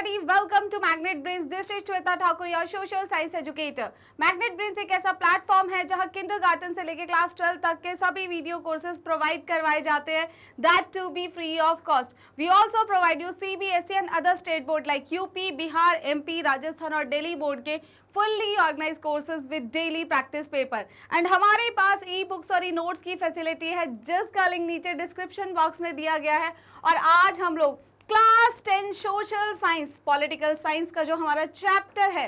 everybody, welcome to Magnet Brains. This is Shweta Thakur, your social science educator. Magnet Brains एक ऐसा platform है जहां kindergarten से लेकर क्लास 12 तक के सभी वीडियो कोर्सेज प्रोवाइड करवाए जाते हैं, that to be free of cost. We also provide you CBSE and other state board like UP, Bihar, MP, Rajasthan और दिल्ली बोर्ड के fully organise courses with daily practice paper. And हमारे पास e books और e notes की facility है जिसका link नीचे description box में दिया गया है. और आज हम लोग class 10 social science political science का जो हमारा चैप्टर है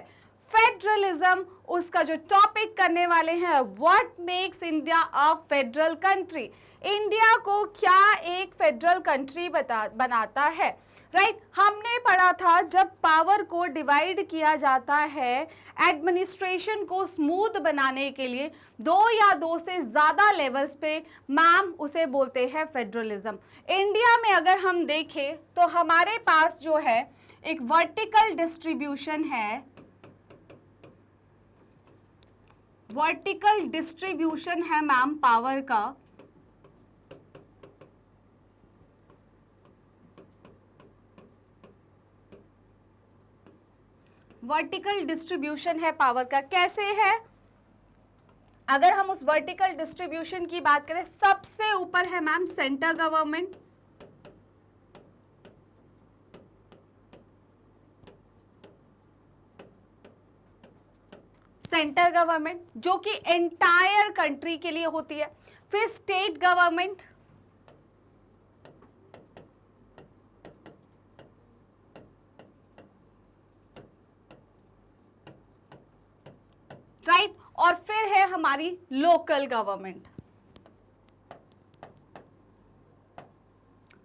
फेडरलिज्म, उसका जो टॉपिक करने वाले हैं what makes India a federal country. India को क्या एक फेडरल कंट्री बनाता है. राइट, हमने पढ़ा था जब पावर को डिवाइड किया जाता है एडमिनिस्ट्रेशन को स्मूथ बनाने के लिए दो या दो से ज्यादा लेवल्स पे, मैम उसे बोलते हैं फेडरलिज्म. इंडिया में अगर हम देखें तो हमारे पास जो है एक वर्टिकल डिस्ट्रीब्यूशन है, वर्टिकल डिस्ट्रीब्यूशन है मैम पावर का. वर्टिकल डिस्ट्रीब्यूशन है पावर का. कैसे है? अगर हम उस वर्टिकल डिस्ट्रीब्यूशन की बात करें, सबसे ऊपर है ma'am centre government, centre government जो कि एंटायर कंट्री के लिए होती है. फिर स्टेट गवर्नमेंट, राइट, और फिर है हमारी लोकल गवर्नमेंट.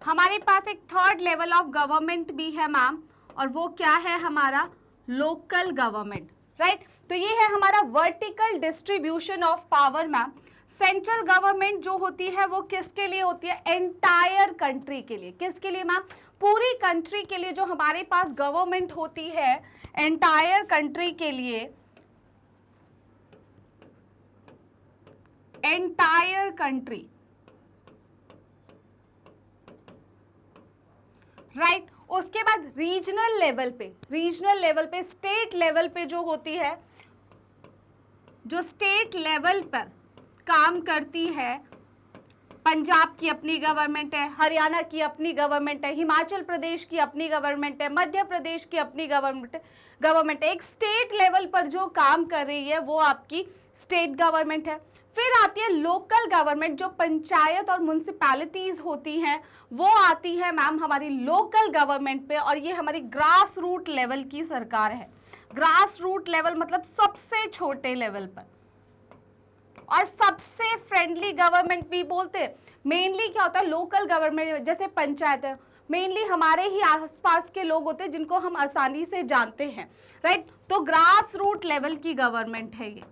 हमारे पास एक थर्ड लेवल ऑफ गवर्नमेंट भी है मैम, और वो क्या है हमारा लोकल गवर्नमेंट. राइट, तो ये है हमारा vertical distribution of power ma'am. Central government जो होती है वो किसके लिए होती है? एंटायर कंट्री के लिए. किसके लिए मैम? पूरी कंट्री के लिए जो हमारे पास गवर्नमेंट होती है एंटायर कंट्री के लिए, एंटायर कंट्री. राइट, उसके बाद रीजनल लेवल पे, रीजनल लेवल पे, स्टेट लेवल पे जो होती है, जो स्टेट लेवल पर काम करती है, पंजाब की अपनी गवर्नमेंट है, हरियाणा की अपनी गवर्नमेंट है, हिमाचल प्रदेश की अपनी गवर्नमेंट है, मध्य प्रदेश की अपनी गवर्नमेंट है. एक स्टेट लेवल पर जो काम कर रही है वो आपकी स्टेट गवर्नमेंट है. फिर आती है लोकल गवर्नमेंट, जो पंचायत और म्युनिसिपैलिटीज होती हैं वो आती है मैम हमारी लोकल गवर्नमेंट पे, और ये हमारी ग्रास रूट लेवल की सरकार है. ग्रास रूट लेवल मतलब सबसे छोटे लेवल पर, और सबसे फ्रेंडली गवर्नमेंट भी बोलते हैं. मेनली क्या होता है लोकल गवर्नमेंट, जैसे पंचायत है, मेनली हमारे ही आसपास के लोग होते हैं जिनको हम आसानी से जानते हैं. राइट, तो ग्रास रूट लेवल की गवर्नमेंट है ये.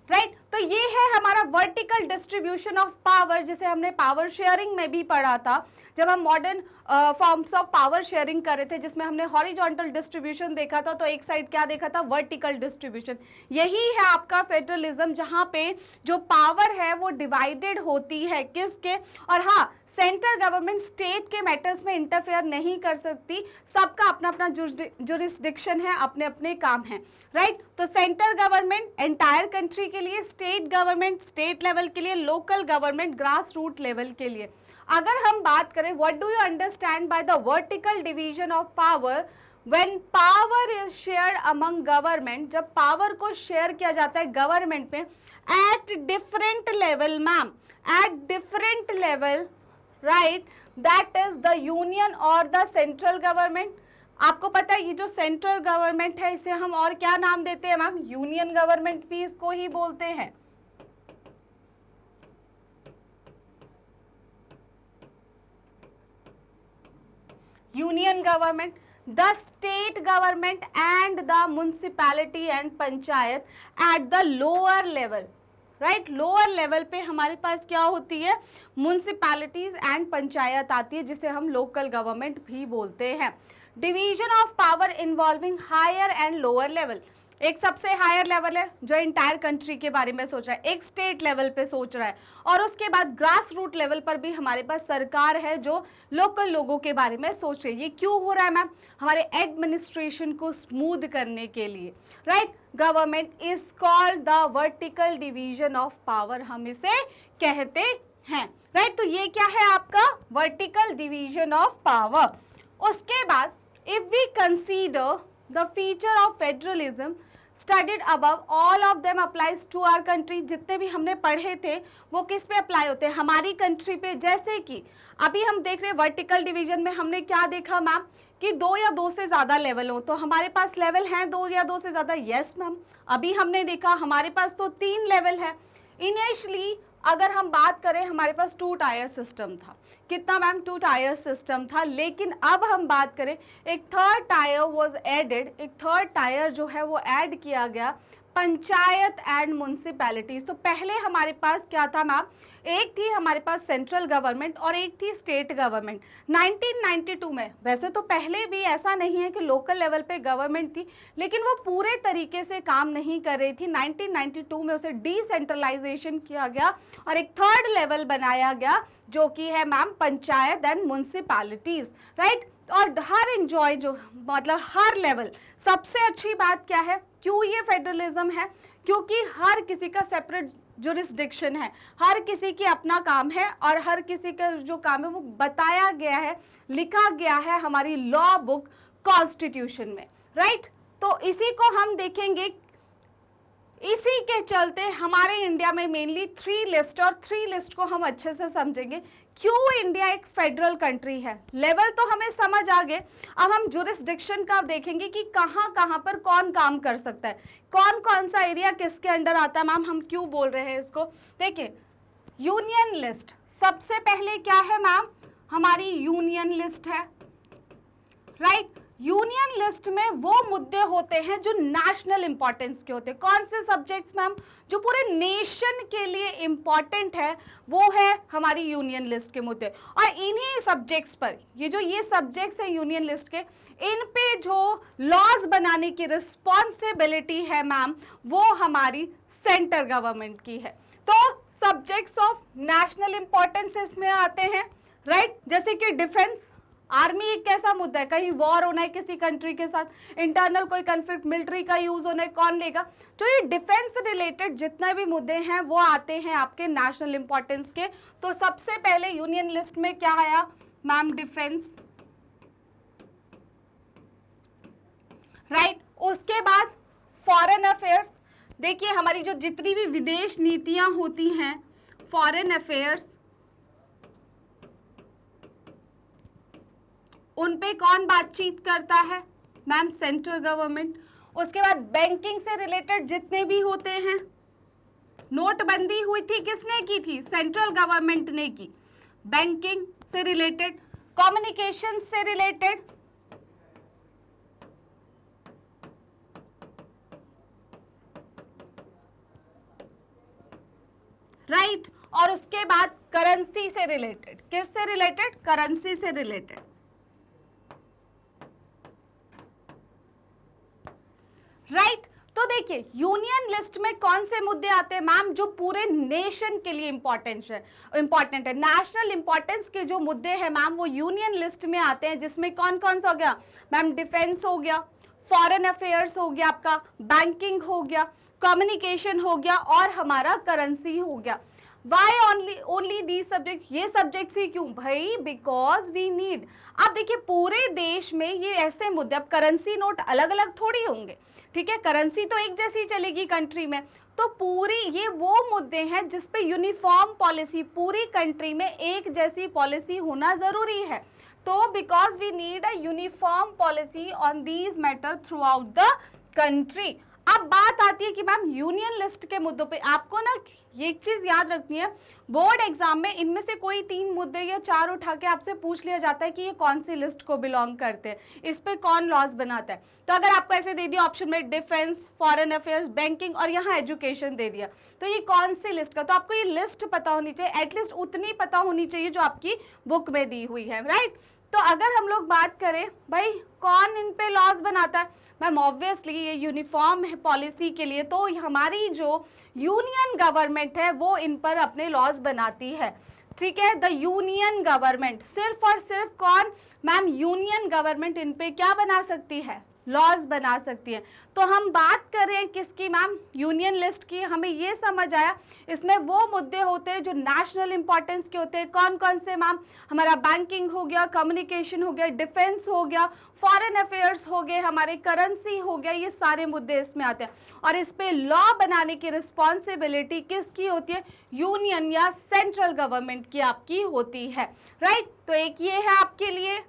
राइट, तो ये है हमारा वर्टिकल डिस्ट्रीब्यूशन ऑफ पावर, जिसे हमने पावर शेयरिंग में भी पढ़ा था जब हम modern forms of power sharing कर रहे थे, जिसमें हमने हॉरिजॉन्टल डिस्ट्रीब्यूशन देखा था, तो एक साइड क्या देखा था? Vertical distribution. यही है आपका फेडरलिज्म, जहां पे जो पावर है वो डिवाइडेड होती है किसके? और हाँ, सेंट्रल गवर्नमेंट स्टेट के मैटर्स में इंटरफेयर नहीं कर सकती, सबका अपना अपना जुरिस्डिक्शन है, अपने अपने काम है. राइट, तो सेंट्रल गवर्नमेंट एंटायर कंट्री के लिए, स्टेट गवर्नमेंट स्टेट लेवल के लिए, local government grass root level के लिए. अगर हम बात करें what do you understand by the vertical division of power, when power is shared among government, जब पावर को शेयर किया जाता है गवर्नमेंट में at different level ma'am, at different level, right, that is the union और the central government. आपको पता है ये जो सेंट्रल गवर्नमेंट है इसे हम और क्या नाम देते हैं मैम? यूनियन गवर्नमेंट भी इसको ही बोलते हैं. Union government, the state government and the municipality and panchayat at the lower level. Right, lower level पे हमारे पास क्या होती है? म्युनिसिपैलिटीज एंड पंचायत आती है, जिसे हम लोकल गवर्नमेंट भी बोलते हैं. Division of power involving higher and lower level. एक सबसे हायर लेवल है जो इंटायर कंट्री के बारे में सोच रहा है, एक स्टेट लेवल पे सोच रहा है, और उसके बाद ग्रास रूट लेवल पर भी हमारे पास सरकार है जो लोकल लोगों के बारे में सोच रही है। ये क्यों हो रहा है मैम? हमारे एडमिनिस्ट्रेशन को स्मूथ करने के लिए, right. Government is called the vertical division of power, हम इसे कहते हैं, राइट। तो ये क्या है आपका वर्टिकल डिवीजन ऑफ पावर। उसके बाद if we consider the feature of federalism studied above, all of them applies to our country. जितने भी हमने पढ़े थे वो किस पे अप्लाई होते हैं? हमारी कंट्री पे। जैसे कि अभी हम देख रहे हैं वर्टिकल डिवीजन में हमने क्या देखा मैम कि 2 या 2 से ज़्यादा लेवल हो, तो हमारे पास लेवल हैं 2 या 2 से ज़्यादा। यस मैम, अभी हमने देखा हमारे पास तो 3 लेवल है। इनिशियली अगर हम बात करें हमारे पास 2 टायर सिस्टम था। कितना मैम? 2 टायर सिस्टम था। लेकिन अब हम बात करें एक थर्ड टायर वाज एडेड, एक थर्ड टायर जो है वो ऐड किया गया, पंचायत एंड म्युनिसिपैलिटीज। तो पहले हमारे पास क्या था मैम? एक थी हमारे पास सेंट्रल गवर्नमेंट और एक थी स्टेट गवर्नमेंट। 1992 में, वैसे तो पहले भी ऐसा नहीं है कि लोकल लेवल पे गवर्नमेंट थी, लेकिन वो पूरे तरीके से काम नहीं कर रही थी। 1992 में उसे डिसेंट्रलाइजेशन किया गया और एक थर्ड लेवल बनाया गया जो कि है ma'am panchayat and municipalities, right. और हर एंजॉय जो मतलब हर लेवल, सबसे अच्छी बात क्या है, क्यों ये फेडरलिज्म है? क्योंकि हर किसी का सेपरेट जुरिस्डिक्शन है, हर किसी की अपना काम है और हर किसी का जो काम है वो बताया गया है, लिखा गया है हमारी लॉ बुक कॉन्स्टिट्यूशन में, राइट। तो इसी को हम देखेंगे। इसी के चलते हमारे इंडिया में मेनली 3 लिस्ट, और 3 लिस्ट को हम अच्छे से समझेंगे क्यों इंडिया एक फेडरल कंट्री है। लेवल तो हमें समझ आ गए, अब हम जुरिस्डिक्शन का देखेंगे कि कहाँ कहाँ पर कौन काम कर सकता है, कौन कौन सा एरिया किसके अंडर आता है। मैम हम क्यों बोल रहे हैं इसको? देखिए यूनियन लिस्ट, सबसे पहले क्या है मैम? हमारी यूनियन लिस्ट है, राइट। यूनियन लिस्ट में वो मुद्दे होते हैं जो नेशनल इंपॉर्टेंस के होते हैं। कौन से सब्जेक्ट्स मैम? जो पूरे नेशन के लिए इंपॉर्टेंट है वो है हमारी यूनियन लिस्ट के मुद्दे। और इन्हीं सब्जेक्ट्स पर, ये सब्जेक्ट्स हैं यूनियन लिस्ट के, इन पे जो लॉज बनाने की रिस्पॉन्सिबिलिटी है मैम वो हमारी सेंटर गवर्नमेंट की है। तो सब्जेक्ट्स ऑफ नेशनल इंपॉर्टेंस इसमें आते हैं, राइट। जैसे कि डिफेंस, आर्मी एक कैसा मुद्दा है, कहीं वॉर होना है किसी कंट्री के साथ, इंटरनल कोई कन्फ्लिक्ट, मिलिट्री का यूज होना है, कौन लेगा? तो ये डिफेंस रिलेटेड जितने भी मुद्दे हैं वो आते हैं आपके नेशनल इंपॉर्टेंस के। तो सबसे पहले यूनियन लिस्ट में क्या आया मैम? Defence, right. उसके बाद फॉरेन अफेयर्स। देखिए हमारी जो जितनी भी विदेश नीतियां होती हैं, फॉरेन अफेयर्स, उन पे कौन बातचीत करता है मैम? Central government. उसके बाद बैंकिंग से रिलेटेड जितने भी होते हैं, नोटबंदी हुई थी किसने की थी? सेंट्रल गवर्नमेंट ने की। बैंकिंग से रिलेटेड, कम्युनिकेशन से रिलेटेड, राइट। और उसके बाद करेंसी से रिलेटेड, किससे रिलेटेड? करेंसी से रिलेटेड, राइट। तो देखिए यूनियन लिस्ट में कौन से मुद्दे आते हैं मैम? जो पूरे नेशन के लिए इंपॉर्टेंट है। नेशनल इंपॉर्टेंस के जो मुद्दे हैं मैम वो यूनियन लिस्ट में आते हैं, जिसमें कौन कौन सा हो गया मैम? डिफेंस हो गया, फॉरेन अफेयर्स हो गया, आपका बैंकिंग हो गया, कम्युनिकेशन हो गया और हमारा करेंसी हो गया। Why only these subject? ये सब्जेक्ट्स ही क्यों भाई? Because we need. अब देखिए पूरे देश में ये ऐसे मुद्दे, अब करेंसी नोट अलग अलग थोड़ी होंगे, ठीक है, करेंसी तो एक जैसी चलेगी कंट्री में। तो पूरी ये वो मुद्दे हैं जिस पे यूनिफॉर्म पॉलिसी, पूरी कंट्री में एक जैसी पॉलिसी होना जरूरी है। तो because we need a uniform policy on these matter throughout the country. अब बात आती है कि मैम यूनियन लिस्ट के मुद्दों पे आपको ना ये एक चीज याद रखनी है, बोर्ड एग्जाम में इनमें से कोई 3 मुद्दे या 4 उठा के आपसे पूछ लिया जाता है कि ये कौन सी लिस्ट को बिलोंग करते हैं, इस पे कौन लॉज बनाता है। तो अगर आपको ऐसे दे दिया ऑप्शन में डिफेंस, फॉरेन अफेयर्स, बैंकिंग और यहाँ एजुकेशन दे दिया, तो ये कौन सी लिस्ट का? तो आपको ये लिस्ट पता होनी चाहिए, एटलीस्ट उतनी पता होनी चाहिए जो आपकी बुक में दी हुई है, राइट। तो अगर हम लोग बात करें भाई कौन इन पे लॉज बनाता है, मैम ऑब्वियसली ये यूनिफॉर्म है पॉलिसी के लिए, तो हमारी जो यूनियन गवर्नमेंट है वो इन पर अपने लॉज बनाती है, ठीक है। द यूनियन गवर्नमेंट, सिर्फ और सिर्फ कौन मैम, यूनियन गवर्नमेंट इन पे क्या बना सकती है, लॉज बना सकती है। तो हम बात कर रहे हैं किसकी मैम, यूनियन लिस्ट की। हमें ये समझ आया इसमें वो मुद्दे होते हैं जो नेशनल इंपॉर्टेंस के होते हैं। कौन कौन से मैम, हमारा बैंकिंग हो गया, कम्युनिकेशन हो गया, डिफेंस हो गया, फॉरेन अफेयर्स हो गए, हमारे करेंसी हो गया, ये सारे मुद्दे इसमें आते हैं। और इस पे लॉ बनाने की रिस्पॉन्सिबिलिटी किसकी होती है, यूनियन या सेंट्रल गवर्नमेंट की आपकी होती है, राइट। तो एक ये है आपके लिए।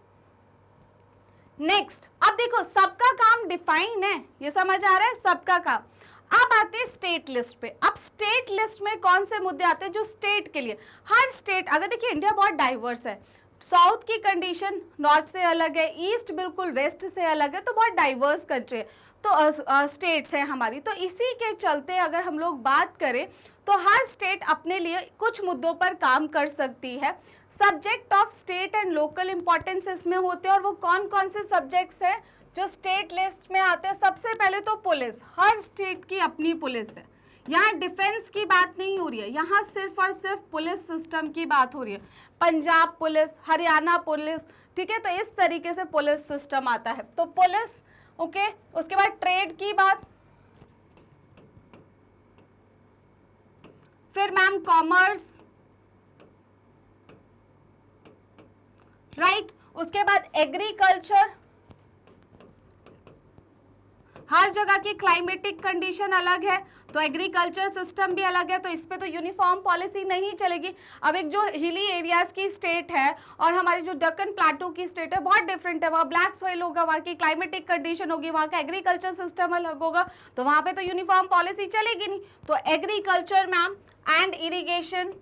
नेक्स्ट, अब देखो सबका काम डिफाइन है, ये समझ आ रहा है, सबका काम। अब आते हैं स्टेट लिस्ट पे। अब स्टेट लिस्ट में कौन से मुद्दे आते हैं जो स्टेट के लिए, हर स्टेट, अगर देखिए इंडिया बहुत डाइवर्स है, साउथ की कंडीशन नॉर्थ से अलग है, ईस्ट बिल्कुल वेस्ट से अलग है, तो बहुत डाइवर्स कंट्री है, तो स्टेट्स हैं हमारी। तो इसी के चलते अगर हम लोग बात करें तो हर स्टेट अपने लिए कुछ मुद्दों पर काम कर सकती है। Subject of state and local importance इसमें होते हैं, और वो कौन कौन से सब्जेक्ट्स हैं जो स्टेट लिस्ट में आते हैं। सबसे पहले तो पुलिस, हर स्टेट की अपनी पुलिस है, यहाँ डिफेंस की बात नहीं हो रही है, यहाँ सिर्फ और सिर्फ पुलिस सिस्टम की बात हो रही है। पंजाब पुलिस, हरियाणा पुलिस, ठीक है, तो इस तरीके से पुलिस सिस्टम आता है, तो पुलिस, ओके। उसके बाद ट्रेड की बात, फिर मैम कॉमर्स, राइट। उसके बाद एग्रीकल्चर, हर जगह की क्लाइमेटिक कंडीशन अलग है, तो एग्रीकल्चर सिस्टम भी अलग है, तो इस पे तो यूनिफॉर्म पॉलिसी नहीं चलेगी। अब एक जो हिली एरियाज की स्टेट है और हमारी जो दक्कन प्लाटू की स्टेट है बहुत डिफरेंट है, वहाँ ब्लैक सॉइल होगा, वहाँ की क्लाइमेटिक कंडीशन होगी, वहाँ का एग्रीकल्चर सिस्टम अलग होगा, तो वहाँ पे तो यूनिफॉर्म पॉलिसी चलेगी नहीं। तो agriculture ma'am and irrigation,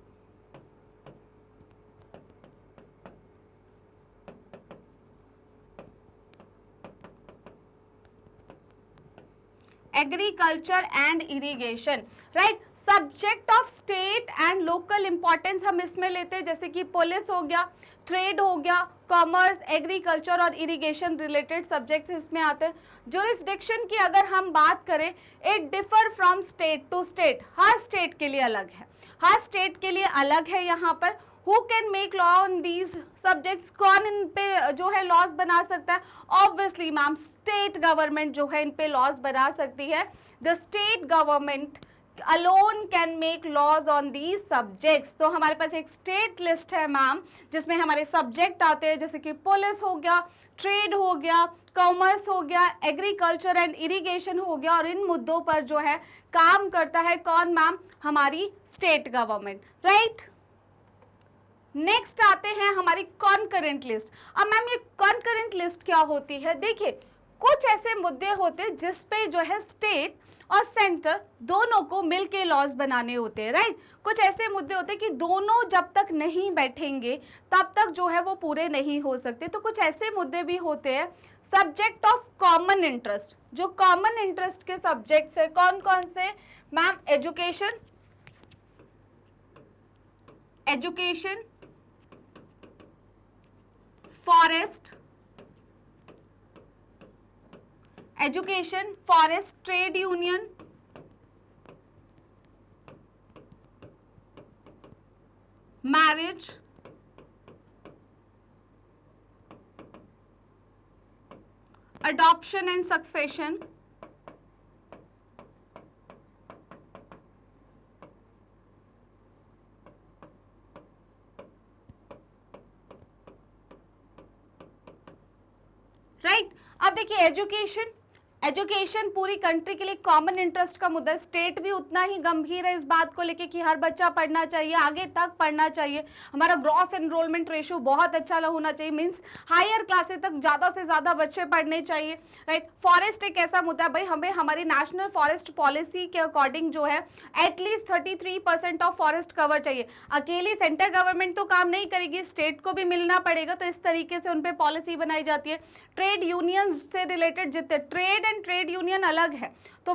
agriculture and irrigation, right. Subject of state and local importance हम इसमें लेते हैं, जैसे कि पुलिस हो गया, ट्रेड हो गया, कॉमर्स, एग्रीकल्चर और इरिगेशन रिलेटेड सब्जेक्ट्स इसमें आते हैं। जुरिस्डिक्शन की अगर हम बात करें, it differ from state to state, हर स्टेट के लिए अलग है, हर स्टेट के लिए अलग है। यहाँ पर Who can make law on these subjects, कौन इन पे जो है लॉज बना सकता है, ऑब्वियसली मैम स्टेट गवर्नमेंट जो है इन पे लॉज बना सकती है। The state government alone can make laws on these subjects. तो हमारे पास एक स्टेट लिस्ट है मैम, जिसमें हमारे सब्जेक्ट आते हैं, जैसे कि पुलिस हो गया, ट्रेड हो गया, कॉमर्स हो गया, एग्रीकल्चर एंड इरिगेशन हो गया, और इन मुद्दों पर जो है काम करता है कौन मैम, हमारी स्टेट गवर्नमेंट, राइट। नेक्स्ट आते हैं हमारी कॉन्करेंट लिस्ट। अब मैम ये कॉन्करेंट लिस्ट क्या होती है, देखिए कुछ ऐसे मुद्दे होते हैं जिस पे जो है स्टेट और सेंटर दोनों को मिलके लॉज बनाने होते हैं, राइट। कुछ ऐसे मुद्दे होते हैं कि दोनों जब तक नहीं बैठेंगे तब तक जो है वो पूरे नहीं हो सकते। तो कुछ ऐसे मुद्दे भी होते हैं सब्जेक्ट ऑफ कॉमन इंटरेस्ट, जो कॉमन इंटरेस्ट के सब्जेक्ट्स है कौन कौन से ma'am, education, forest, education, forest, trade union, marriage, adoption and succession, right. अब देखिए एजुकेशन पूरी कंट्री के लिए कॉमन इंटरेस्ट का मुद्दा है। स्टेट भी उतना ही गंभीर है इस बात को लेके कि हर बच्चा पढ़ना चाहिए, आगे तक पढ़ना चाहिए, हमारा ग्रॉस एनरोलमेंट रेशियो बहुत अच्छा होना चाहिए, मींस हायर क्लासेस तक ज़्यादा से ज़्यादा बच्चे पढ़ने चाहिए, राइट। फॉरेस्ट एक ऐसा मुद्दा है भाई, हमें हमारी नेशनल फॉरेस्ट पॉलिसी के अकॉर्डिंग जो है एटलीस्ट 33% ऑफ फॉरेस्ट कवर चाहिए। अकेली सेंट्रल गवर्नमेंट तो काम नहीं करेगी, स्टेट को भी मिलना पड़ेगा, तो इस तरीके से उन पर पॉलिसी बनाई जाती है। ट्रेड यूनियन से रिलेटेड जितने ट्रेड एंड ट्रेड यूनियन अलग है, तो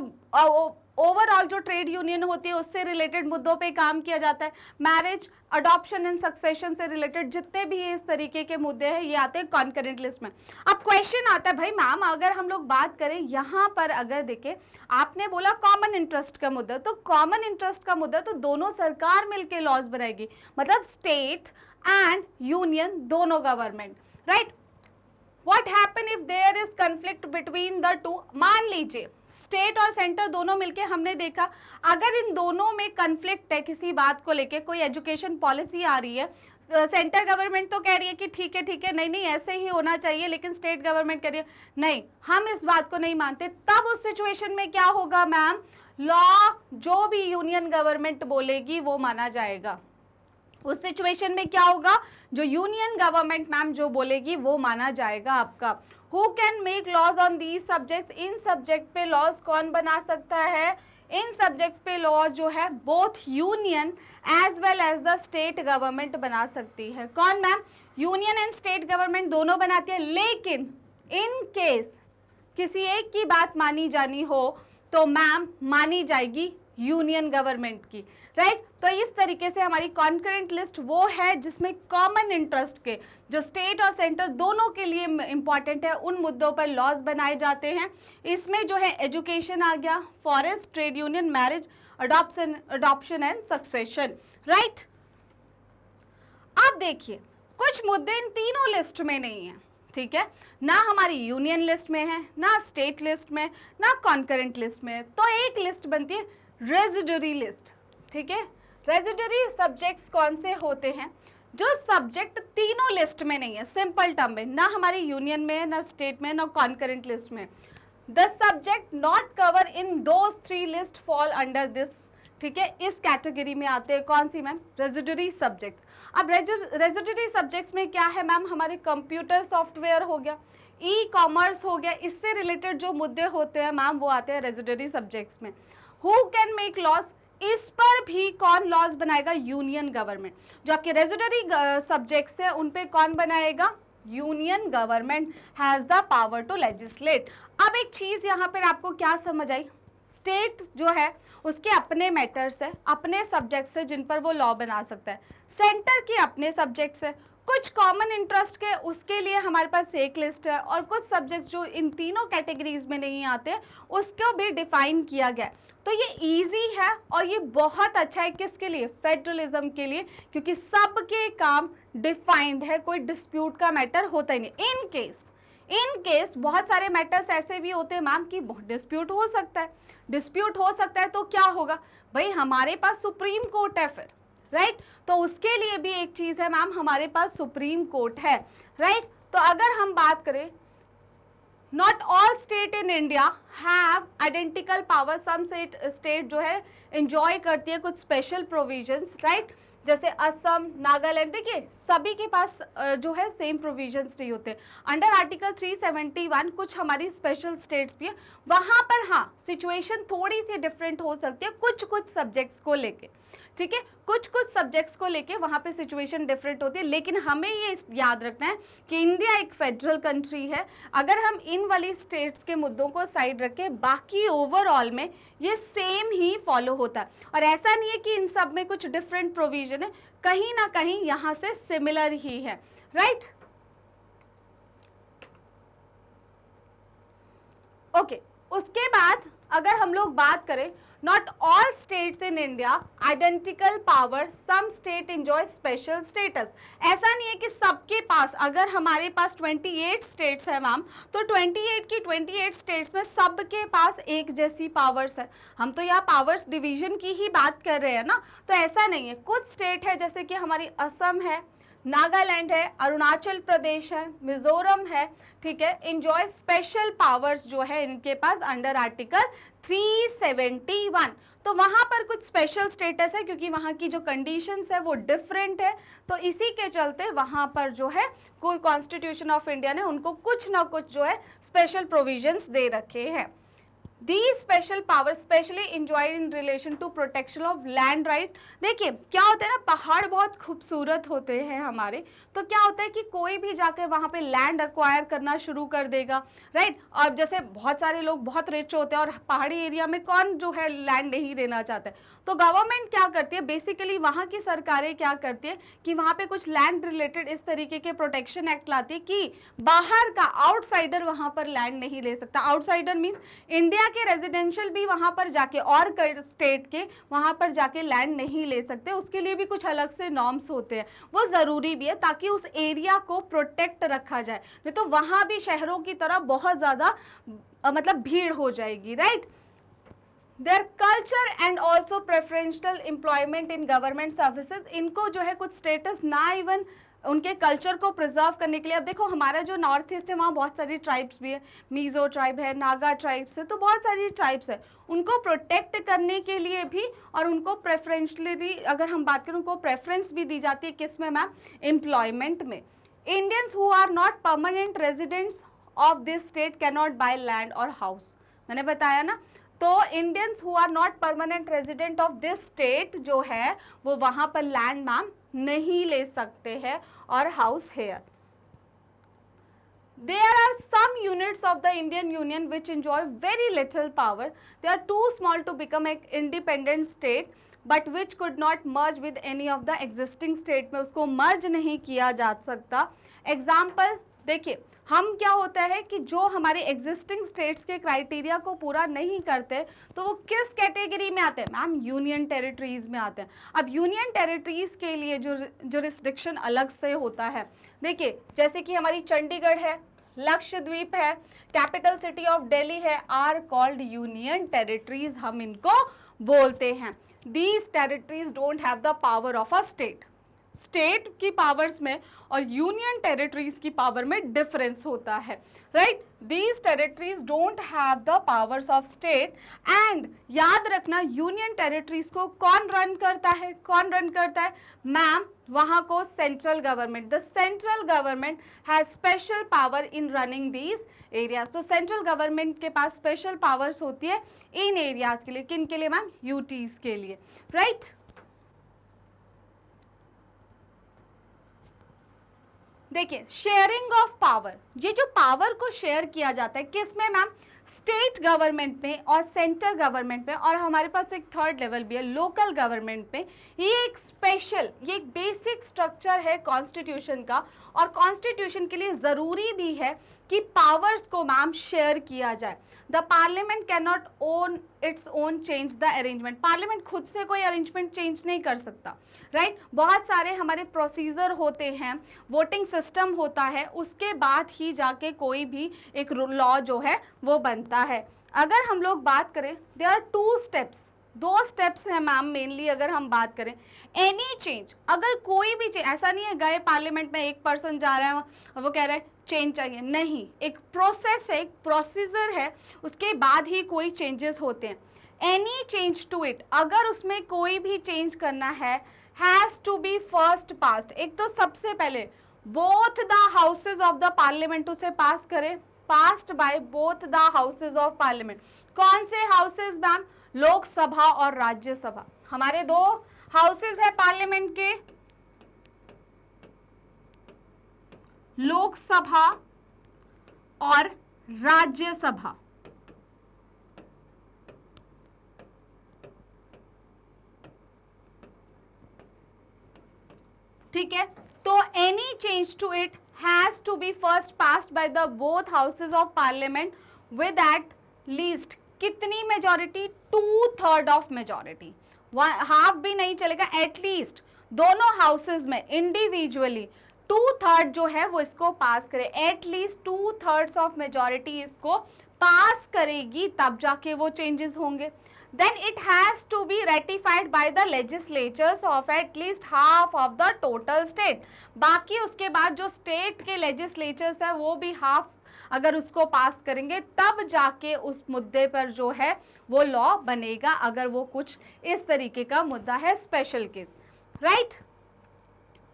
ओवरऑल जो ट्रेड यूनियन होती है उससे रिलेटेड मुद्दों पे काम किया जाता है। मैरिज, अडॉप्शन एंड सक्सेशन से रिलेटेड जितने भी इस तरीके के मुद्दे हैं ये आते हैं कॉन्करेंट लिस्ट में। अब क्वेश्चन आता है भाई मैम अगर हम लोग बात करें यहाँ पर, अगर देखें आपने बोला कॉमन इंटरेस्ट का मुद्दा, तो कॉमन इंटरेस्ट का मुद्दा तो दोनों सरकार मिलके लॉज बनाएगी, मतलब स्टेट एंड यूनियन दोनों government, right. What happen if there is conflict between the two? मान लीजिए स्टेट और सेंटर दोनों मिलके, हमने देखा अगर इन दोनों में कन्फ्लिक्ट है किसी बात को लेके, कोई एजुकेशन पॉलिसी आ रही है, सेंटर गवर्नमेंट तो कह रही है कि ठीक है नहीं ऐसे ही होना चाहिए, लेकिन स्टेट गवर्नमेंट कह रही है नहीं हम इस बात को नहीं मानते, तब उस सिचुएशन में क्या होगा मैम, लॉ जो भी यूनियन गवर्नमेंट बोलेगी वो माना जाएगा। उस सिचुएशन में क्या होगा, जो यूनियन गवर्नमेंट मैम जो बोलेगी वो माना जाएगा आपका। Who can make laws on these subjects? इन सब्जेक्ट पे लॉज कौन बना सकता है? इन सब्जेक्ट्स पे लॉ जो है both union as well as the state government बना सकती है। कौन ma'am? Union and state government दोनों बनाती है, लेकिन इन केस किसी एक की बात मानी जानी हो तो मैम मानी जाएगी यूनियन गवर्नमेंट की, राइट। तो इस तरीके से हमारी कॉन्करेंट लिस्ट वो है जिसमें कॉमन इंटरेस्ट के, जो स्टेट और सेंटर दोनों के लिए इंपॉर्टेंट है, उन मुद्दों पर लॉज बनाए जाते हैं। इसमें जो है एजुकेशन आ गया, forest, trade union, marriage, adoption and succession, right. अब देखिए कुछ मुद्दे इन तीनों लिस्ट में नहीं है, ठीक है, ना हमारी यूनियन लिस्ट में है, ना स्टेट लिस्ट में, ना कॉन्करेंट लिस्ट में है, तो एक लिस्ट बनती है रेजिडरी लिस्ट, ठीक है। रेजिडरी सब्जेक्ट्स कौन से होते हैं? जो सब्जेक्ट तीनों लिस्ट में नहीं है, सिंपल टर्म में, ना हमारी यूनियन में है, ना स्टेट में, ना कॉन्करेंट लिस्ट में। The subject not cover in those three list fall under this, ठीक है, इस कैटेगरी में आते हैं। कौन सी मैम? Residuary subjects. अब रेजिडरी सब्जेक्ट्स में क्या है मैम? हमारे कंप्यूटर सॉफ्टवेयर हो गया, ई कॉमर्स हो गया, इससे रिलेटेड जो मुद्दे होते हैं मैम वो आते हैं रेजिडरी सब्जेक्ट्स में। Who can make laws? इस पर भी कौन लॉज बनाएगा? Union government. जो आपके रेजिडरी सब्जेक्ट्स है उन पे कौन बनाएगा? Union government has the power to legislate. अब एक चीज यहाँ पर आपको क्या समझ आई, स्टेट जो है उसके अपने मैटर्स है, अपने सब्जेक्ट्स है जिन पर वो लॉ बना सकता है, सेंटर के अपने सब्जेक्ट्स है, कुछ कॉमन इंटरेस्ट के उसके लिए हमारे पास एक लिस्ट है, और कुछ सब्जेक्ट्स जो इन तीनों कैटेगरीज में नहीं आते उसको भी डिफाइन किया गया। तो ये इजी है और ये बहुत अच्छा है, किसके लिए? फेडरलिज्म के लिए, क्योंकि सबके काम डिफाइंड है, कोई डिस्प्यूट का मैटर होता ही नहीं। इन केस बहुत सारे मैटर्स ऐसे भी होते हैं मैम कि डिस्प्यूट हो सकता है, डिस्प्यूट हो सकता है तो क्या होगा भाई, हमारे पास सुप्रीम कोर्ट है फिर, राइट। तो उसके लिए भी एक चीज है मैम, हमारे पास सुप्रीम कोर्ट है, राइट। तो अगर हम बात करें, not all state in India have identical power, some state जो है इंजॉय करती है कुछ स्पेशल प्रोविजंस, राइट, जैसे असम, नागालैंड, देखिए सभी के पास जो है सेम प्रोविजंस नहीं होते। अंडर आर्टिकल 371 कुछ हमारी स्पेशल स्टेट्स भी है, वहाँ पर हाँ सिचुएशन थोड़ी सी डिफरेंट हो सकती है कुछ सब्जेक्ट्स को लेके, ठीक है, कुछ सब्जेक्ट्स को लेके वहाँ पे सिचुएशन डिफरेंट होती है। लेकिन हमें ये याद रखना है कि इंडिया एक फेडरल कंट्री है। अगर हम इन वाली स्टेट्स के मुद्दों को साइड रखें, बाकी ओवरऑल में ये सेम ही फॉलो होता है, और ऐसा नहीं है कि इन सब में कुछ डिफरेंट प्रोविजन है, कहीं ना कहीं यहाँ से सिमिलर ही है, राइट। ओके, उसके बाद अगर हम लोग बात करें, not all states in India identical power, some state enjoy special status. ऐसा नहीं है कि सबके पास, अगर हमारे पास 28 स्टेट्स है मैम, तो 28 की 28 स्टेट्स में सबके पास एक जैसी पावर्स है। हम तो यहाँ पावर्स डिवीजन की ही बात कर रहे हैं ना, तो ऐसा नहीं है। कुछ स्टेट है जैसे कि हमारी असम है, नागालैंड है, अरुणाचल प्रदेश है, मिजोरम है, ठीक है, एंजॉय स्पेशल पावर्स जो है इनके पास अंडर आर्टिकल 371। तो वहाँ पर कुछ स्पेशल स्टेटस है क्योंकि वहाँ की जो कंडीशंस है वो डिफरेंट है, तो इसी के चलते वहाँ पर जो है कोई कॉन्स्टिट्यूशन ऑफ इंडिया ने उनको कुछ ना कुछ जो है स्पेशल प्रोविजंस दे रखे हैं। These special powers specially enjoyed in relation to protection of land right। देखिए क्या होता है ना, पहाड़ बहुत खूबसूरत होते हैं हमारे, तो क्या होता है कि कोई भी जाकर वहाँ पे लैंड अक्वायर करना शुरू कर देगा, राइट। और जैसे बहुत सारे लोग बहुत रिच होते हैं और पहाड़ी एरिया में कौन जो है लैंड नहीं देना चाहता है, तो गवर्नमेंट क्या करती है, बेसिकली वहाँ की सरकारें क्या करती है कि वहाँ पे कुछ लैंड रिलेटेड इस तरीके के प्रोटेक्शन एक्ट लाती है कि बाहर का आउटसाइडर वहाँ पर लैंड नहीं ले सकता। आउटसाइडर मीन्स इंडिया के रेजिडेंशियल भी वहां पर जाके और स्टेट के वहां पर जाके लैंड नहीं ले सकते, उसके लिए भी कुछ अलग से नॉर्म्स होते हैं, वो जरूरी भी है ताकि उस एरिया को प्रोटेक्ट रखा जाए, नहीं तो वहां भी शहरों की तरह बहुत ज्यादा मतलब भीड़ हो जाएगी, right. Their culture and also preferential employment in government services, इनको जो है कुछ स्टेटस ना इवन उनके कल्चर को प्रिजर्व करने के लिए। अब देखो हमारा जो नॉर्थ ईस्ट है वहाँ बहुत सारी ट्राइब्स भी है, मीजो ट्राइब है, नागा ट्राइब्स है, तो बहुत सारी ट्राइब्स है, उनको प्रोटेक्ट करने के लिए भी और उनको प्रेफरेंशली अगर हम बात करें उनको प्रेफरेंस भी दी जाती है, किस में मैम, एम्प्लॉयमेंट में। Indians who are not permanent residents of this state can not buy land और हाउस, मैंने बताया ना, तो Indians who are not permanent resident of this state जो है वो वहां पर लैंड मैम नहीं ले सकते हैं और house here. There are some units of the Indian Union which enjoy very little power. They are too small to become an independent state, but which could not merge with any of the existing state में उसको merge नहीं किया जा सकता। Example देखिए, हम क्या होता है कि जो हमारे एग्जिस्टिंग स्टेट्स के क्राइटेरिया को पूरा नहीं करते तो वो किस कैटेगरी में आते हैं मैम, यूनियन टेरिटरीज में आते हैं। अब यूनियन टेरिटरीज के लिए जो रिस्ट्रिक्शन अलग से होता है, देखिए जैसे कि हमारी चंडीगढ़ है, लक्षद्वीप है, कैपिटल सिटी ऑफ दिल्ली है, आर कॉल्ड यूनियन टेरिटरीज, हम इनको बोलते हैं। These territories don't have the power of a state. State की पावर्स में और यूनियन टेरिटरीज की पावर में डिफरेंस होता है, right. These territories don't have the powers of state and याद रखना यूनियन टेरिटरीज को कौन रन करता है, कौन रन करता है मैम, वहां को central government. The central government has special power in running these areas. तो सेंट्रल गवर्नमेंट के पास स्पेशल पावर्स होती है इन एरियाज के लिए, किन के लिए मैम, यूटीज के लिए, राइट। देखिए शेयरिंग ऑफ पावर, ये जो पावर को शेयर किया जाता है किस में मैम, स्टेट गवर्नमेंट में और सेंट्रल गवर्नमेंट में, और हमारे पास तो एक थर्ड लेवल भी है लोकल गवर्नमेंट में। ये एक स्पेशल, ये एक बेसिक स्ट्रक्चर है कॉन्स्टिट्यूशन का, और कॉन्स्टिट्यूशन के लिए ज़रूरी भी है कि पावर्स को मैम शेयर किया जाए। The parliament can not own its own change the arrangement, parliament खुद से कोई अरेंजमेंट चेंज नहीं कर सकता, राइट। बहुत सारे हमारे प्रोसीजर होते हैं, वोटिंग सिस्टम होता है, उसके बाद ही जाके कोई भी एक लॉ जो है वो बनता है। अगर हम लोग बात करें, देयर आर 2 स्टेप्स, 2 स्टेप्स हैं मैम मेनली अगर हम बात करें। एनी चेंज, अगर कोई भी चेंज, ऐसा नहीं है गए पार्लियामेंट में एक पर्सन जा रहा है वो कह रहा है चेंज चाहिए, नहीं, एक प्रोसेस है, एक प्रोसीजर है, उसके बाद ही कोई चेंजेस होते हैं। एनी चेंज टू इट, अगर उसमें कोई भी चेंज करना है, has to be first passed, एक तो सबसे पहले both the houses of the parliament उसे पास करे, passed by both the houses of parliament. कौन से हाउसेज मैम, लोकसभा और राज्यसभा, हमारे 2 हाउसेज है पार्लियामेंट के, लोकसभा और राज्यसभा, ठीक है। तो any change to it has to be first passed by the both houses of parliament with at least कितनी मेजॉरिटी, 2/3 ऑफ मेजॉरिटी, हाफ भी नहीं चलेगा, एटलीस्ट दोनों हाउसेज में इंडिविजुअली 2/3 जो है वो इसको पास करे, एटलीस्ट 2/3 ऑफ मेजॉरिटी इसको पास करेगी, तब जाके वो चेंजेस होंगे। Then it has to be ratified by the legislatures of at least half of the total state. बाकी उसके बाद जो स्टेट के लेजिस्लेचर्स है वो भी हाफ अगर उसको पास करेंगे तब जाके उस मुद्दे पर जो है वो लॉ बनेगा, अगर वो कुछ इस तरीके का मुद्दा है special case, right.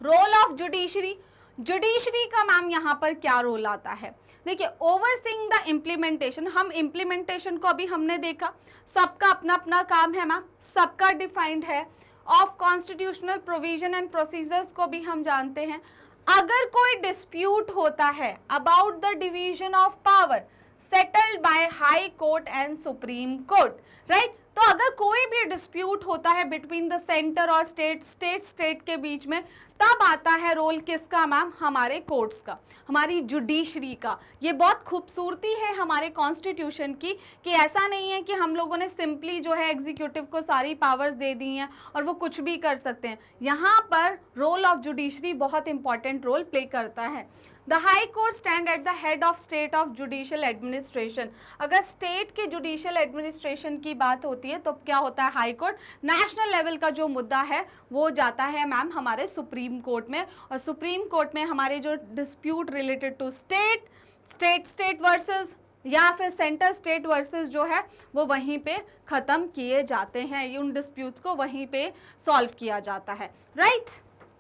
Role of judiciary, judiciary का मैम यहाँ पर क्या रोल आता है? देखिए, ओवरसीइंग द इम्प्लीमेंटेशन, हम इम्प्लीमेंटेशन को अभी हमने देखा, सबका अपना अपना काम है मैम, सबका डिफाइंड है। Of constitutional provision and procedures को भी हम जानते हैं। अगर कोई डिस्प्यूट होता है about the division of power settled by high court and supreme court, right, तो अगर कोई भी डिस्प्यूट होता है बिटवीन द सेंटर और स्टेट के बीच में, तब आता है रोल किसका मैम? हमारे कोर्ट्स का, हमारी जुडिशरी का। ये बहुत खूबसूरती है हमारे कॉन्स्टिट्यूशन की कि ऐसा नहीं है कि हम लोगों ने सिंपली जो है एग्जीक्यूटिव को सारी पावर्स दे दी हैं और वो कुछ भी कर सकते हैं। यहाँ पर रोल ऑफ जुडिशरी बहुत इंपॉर्टेंट रोल प्ले करता है। The high court stand at the head of state of judicial administration. अगर स्टेट के जुडिशियल एडमिनिस्ट्रेशन की बात होती है तो क्या होता है? High court. नेशनल लेवल का जो मुद्दा है वो जाता है मैम हमारे सुप्रीम कोर्ट में, और सुप्रीम कोर्ट में हमारे जो dispute related to state versus या फिर सेंटर स्टेट वर्सेस जो है वो वहीं पे ख़त्म किए जाते हैं, उन डिस्प्यूट्स को वहीं पे सॉल्व किया जाता है, राइट।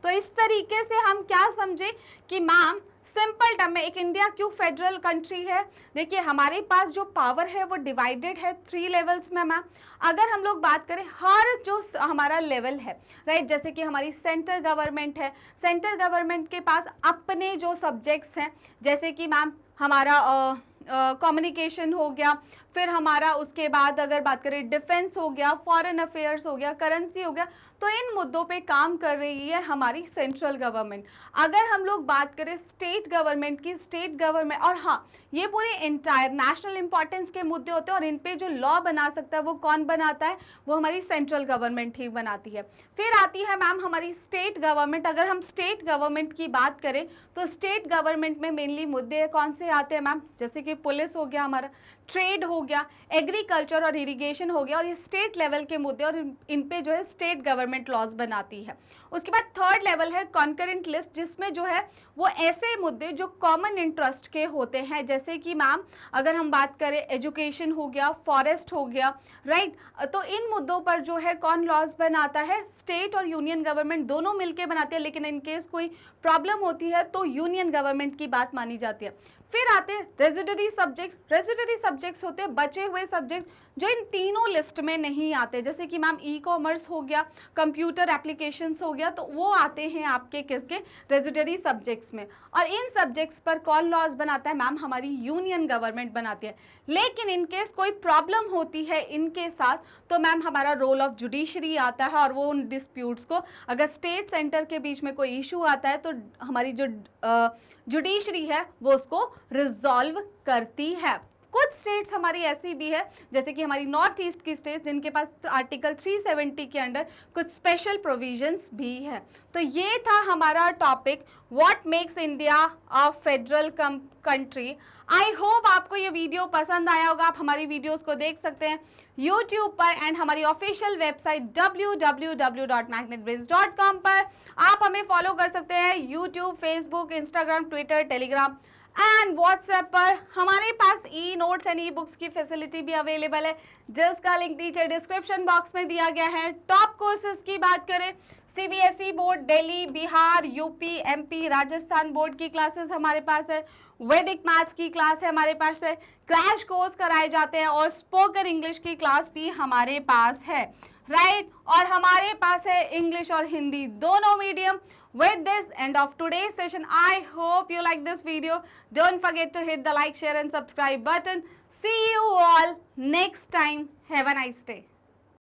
तो इस तरीके से हम क्या समझे कि मैम सिंपल टर्म में एक इंडिया क्यों फेडरल कंट्री है? देखिए, हमारे पास जो पावर है वो डिवाइडेड है 3 लेवल्स में मैम। अगर हम लोग बात करें हर जो हमारा लेवल है, राइट, जैसे कि हमारी सेंट्रल गवर्नमेंट है, सेंट्रल गवर्नमेंट के पास अपने जो सब्जेक्ट्स हैं, जैसे कि मैम हमारा कम्युनिकेशन हो गया, फिर हमारा उसके बाद अगर बात करें डिफेंस हो गया, फॉरेन अफेयर्स हो गया, करेंसी हो गया, तो इन मुद्दों पे काम कर रही है हमारी सेंट्रल गवर्नमेंट। अगर हम लोग बात करें स्टेट गवर्नमेंट की, स्टेट गवर्नमेंट, और हाँ, ये पूरे इंटायर नेशनल इंपॉर्टेंस के मुद्दे होते हैं और इन पे जो लॉ बना सकता है वो कौन बनाता है? वो हमारी सेंट्रल गवर्नमेंट ही बनाती है। फिर आती है मैम हमारी स्टेट गवर्नमेंट। अगर हम स्टेट गवर्नमेंट की बात करें तो स्टेट गवर्नमेंट में मेनली मुद्दे कौन से आते हैं मैम? जैसे कि पुलिस हो गया, हमारा ट्रेड हो गया, एग्रीकल्चर और इरिगेशन हो गया, और ये स्टेट लेवल के मुद्दे, और इन पे जो है स्टेट गवर्नमेंट लॉज बनाती है। उसके बाद थर्ड लेवल है कॉन्करेंट लिस्ट, जिसमें जो है वो ऐसे मुद्दे जो कॉमन इंटरेस्ट के होते हैं, जैसे कि मैम अगर हम बात करें एजुकेशन हो गया, फॉरेस्ट हो गया, राइट, तो इन मुद्दों पर जो है कौन लॉज बनाता है? स्टेट और यूनियन गवर्नमेंट दोनों मिलकर बनाते हैं, लेकिन इन केस कोई प्रॉब्लम होती है तो यूनियन गवर्नमेंट की बात मानी जाती है। फिर आते हैं रेजिडरी सब्जेक्ट। रेजिडरी सब्जेक्ट्स होते हैं बचे हुए सब्जेक्ट जो इन तीनों लिस्ट में नहीं आते, जैसे कि मैम ई कॉमर्स हो गया, कंप्यूटर एप्लीकेशंस हो गया, तो वो आते हैं आपके किसके? रेजिडरी सब्जेक्ट्स में। और इन सब्जेक्ट्स पर कौन लॉज बनाता है मैम? हमारी यूनियन गवर्नमेंट बनाती है। लेकिन इन केस कोई प्रॉब्लम होती है इनके साथ तो मैम हमारा रोल ऑफ जुडिशरी आता है, और वो उन डिस्प्यूट्स को, अगर स्टेट सेंटर के बीच में कोई इशू आता है तो हमारी जो जुडिशरी है वो उसको रिजॉल्व करती है। कुछ स्टेट्स हमारी ऐसी भी है, जैसे कि हमारी नॉर्थ ईस्ट की स्टेट्स, जिनके पास आर्टिकल 370 के अंडर कुछ स्पेशल प्रोविजंस भी है। तो ये था हमारा topic, what makes India a federal country. I hope आपको ये वीडियो पसंद आया होगा। आप हमारी वीडियोस को देख सकते हैं YouTube पर एंड हमारी ऑफिशियल वेबसाइट www.magnetbrains.com पर। आप हमें फॉलो कर सकते हैं YouTube, Facebook, Instagram, Twitter, Telegram and WhatsApp पर। हमारे पास e notes and e books की फैसिलिटी भी अवेलेबल है, जिसका लिंक नीचे डिस्क्रिप्शन बॉक्स में दिया गया है। टॉप कोर्सेज की बात करें, CBSE board, Delhi, Bihar, UP, MP, Rajasthan board की क्लासेस हमारे पास है। वैदिक मैथ्स की क्लास है हमारे पास है, क्रैश कोर्स कराए जाते हैं, और स्पोकन इंग्लिश की क्लास भी हमारे पास है, राइट। और हमारे पास है इंग्लिश और हिंदी दोनों medium. With this end of today's session, I hope you like this video. Don't forget to hit the like, share and subscribe button. See you all next time. Have a nice day.